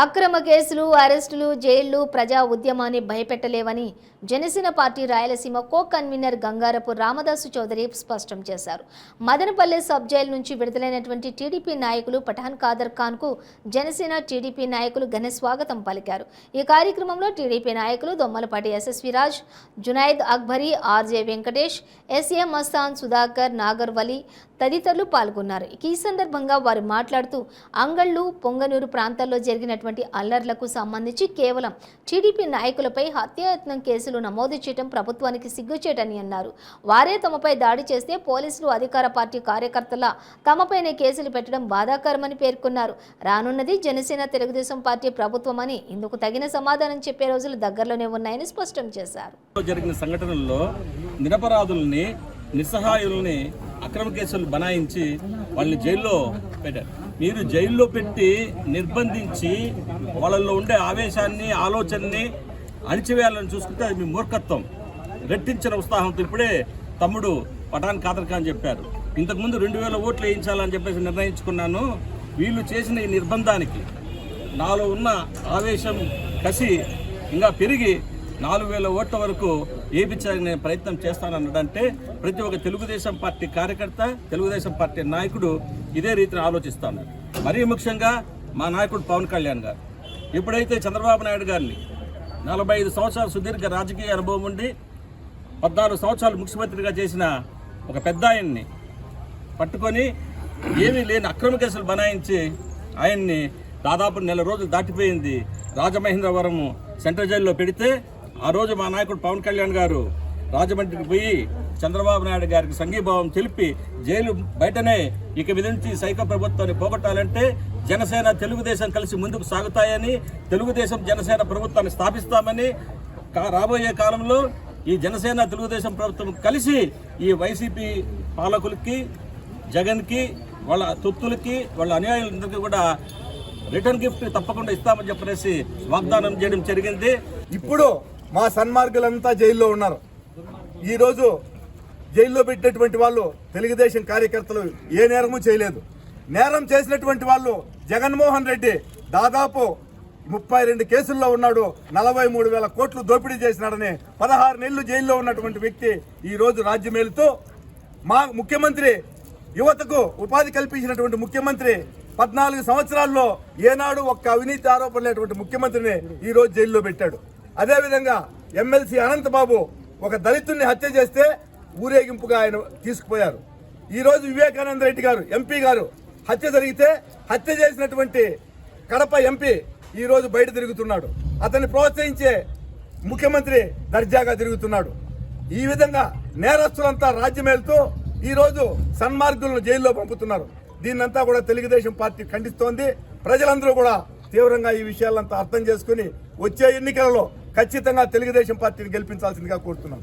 అక్రమ కేసులు, అరెస్టులు, జైళ్లు ప్రజా ఉద్యమాన్ని భయపెట్టలేవని Janasena party Rayalaseema co convener Gangarapu Ramadasu Chowdary స్పష్టం చేశారు. మదనపల్లె సబ్ జైలు నుంచి విడుదలైనటువంటి టీడీపీ నాయకులు పఠాన్ ఖాదర్ ఖాన్ కు జనసేన టీడీపీ నాయకులు ఘన స్వాగతం పలికారు. ఈ కార్యక్రమంలో టీడీపీ నాయకులు Dommalapati SSV Raj, Junaid Akbari, RJ Venkatesh, SA Mastan, Sudhakar, Nagur Vali తదితరులు పాల్గొన్నారు. ఈ సందర్భంగా వారు మాట్లాడుతూ అంగళ్ళు, పొంగనూరు ప్రాంతాల్లో జరిగినటువంటి అల్లర్లకు సంబంధించి కేవలం టీడీపీ నాయకులపై హత్యాయత్నం కేసులు నమోదు చేయడం ప్రభుత్వానికి సిగ్గుచేటని అన్నారు. వారే తమపై దాడి చేస్తే పోలీసులు అధికార పార్టీ కార్యకర్తల తమపైనే కేసులు పెట్టడం బాధాకరమని పేర్కొన్నారు. రానున్నది జనసేన తెలుగుదేశం పార్టీ ప్రభుత్వమని ఇందుకు తగిన సమాధానం చెప్పే రోజులు దగ్గరలోనే ఉన్నాయని స్పష్టం చేశారు. జరిగిన సంఘటనల్లో నిరపరాధుల్ని, నిస్సహాయుల్ని అక్రమ కేసులు బనాయించి వాళ్ళని జైల్లో పెట్టారు. మీరు జైల్లో పెట్టి నిర్బంధించి వాళ్ళల్లో ఉండే ఆవేశాన్ని, ఆలోచనని అణిచివేయాలని చూసుకుంటే అది మీ మూర్ఖత్వం. రెట్టించిన ఉత్సాహంతో ఇప్పుడే తమ్ముడు పఠాన్ ఖాదర్ ఖాన్ చెప్పారు, ఇంతకుముందు 2000 ఓట్లు వేయించాలని చెప్పేసి నిర్ణయించుకున్నాను. వీళ్ళు చేసిన ఈ నిర్బంధానికి నాలో ఉన్న ఆవేశం, కసి ఇంకా పెరిగి 4000 ఓట్ల వరకు వేయించాలనే ప్రయత్నం చేస్తానన్నదంటే ప్రతి ఒక్క తెలుగుదేశం పార్టీ కార్యకర్త, తెలుగుదేశం పార్టీ నాయకుడు ఇదే రీతిని ఆలోచిస్తాను. మరీ ముఖ్యంగా మా నాయకుడు పవన్ కళ్యాణ్ గారు ఎప్పుడైతే చంద్రబాబు నాయుడు గారిని 45 సంవత్సరాల సుదీర్ఘ రాజకీయ అనుభవం ఉండి 14 సంవత్సరాలు ముఖ్యమంత్రిగా చేసిన ఒక పెద్ద ఆయన్ని పట్టుకొని ఏమీ లేని అక్రమ కేసులు బనాయించి ఆయన్ని దాదాపు 1 నెల రోజులు దాటిపోయింది రాజమహేంద్రవరం సెంట్రల్ జైల్లో పెడితే ఆ రోజు మా నాయకుడు పవన్ కళ్యాణ్ గారు రాజమండ్రికి పోయి చంద్రబాబు నాయుడు గారికి సంఘీభావం తెలిపి జైలు బయటనే ఇక మీద నుంచి సైకో ప్రభుత్వాన్ని పోగొట్టాలంటే జనసేన తెలుగుదేశం కలిసి ముందుకు సాగుతాయని, తెలుగుదేశం జనసేన ప్రభుత్వాన్ని స్థాపిస్తామని, రాబోయే కాలంలో ఈ జనసేన తెలుగుదేశం ప్రభుత్వం కలిసి ఈ వైసీపీ పాలకులకి, జగన్కి, వాళ్ళ తొత్తులకి, వాళ్ళ అనుయాయులందరికీ కూడా రిటర్న్ గిఫ్ట్ తప్పకుండా ఇస్తామని చెప్పేసి వాగ్దానం చేయడం జరిగింది. ఇప్పుడు మా సన్మార్గులంతా జైల్లో ఉన్నారు. ఈరోజు జైల్లో పెట్టినటువంటి వాళ్ళు తెలుగుదేశం కార్యకర్తలు ఏ నేరము చేయలేదు. నేరం చేసినటువంటి వాళ్ళు జగన్మోహన్ రెడ్డి దాదాపు 32 కేసుల్లో ఉన్నాడు. 43,000 కోట్లు దోపిడీ చేసినాడని 16 నెలలు జైల్లో ఉన్నటువంటి వ్యక్తి ఈరోజు రాజ్యమేలుతూ మా ముఖ్యమంత్రి, యువతకు ఉపాధి కల్పించినటువంటి ముఖ్యమంత్రి 14 సంవత్సరాల్లో ఏనాడు ఒక్క అవినీతి ఆరోపణ లేనటువంటి ముఖ్యమంత్రిని ఈరోజు జైల్లో పెట్టాడు. అదేవిధంగా ఎమ్మెల్సీ అనంతబాబు ఒక దళితుడిని హత్య చేస్తే ఊరేగింపుగా ఆయన తీసుకుపోయారు. ఈరోజు వివేకానంద రెడ్డి గారు ఎంపీ గారు హత్య జరిగితే హత్య చేసినటువంటి కడప ఎంపీ ఈరోజు బయట తిరుగుతున్నాడు. అతన్ని ప్రోత్సహించే ముఖ్యమంత్రి దర్జాగా తిరుగుతున్నాడు. ఈ విధంగా నేరస్తులంతా రాజ్యమేలుతూ ఈరోజు సన్మార్గులను జైల్లో పంపుతున్నారు. దీన్నంతా కూడా తెలుగుదేశం పార్టీ ఖండిస్తోంది. ప్రజలందరూ కూడా తీవ్రంగా ఈ విషయాలంతా అర్థం చేసుకుని వచ్చే ఎన్నికలలో ఖచ్చితంగా తెలుగుదేశం పార్టీని గెలిపించాల్సిందిగా కోరుతున్నాం.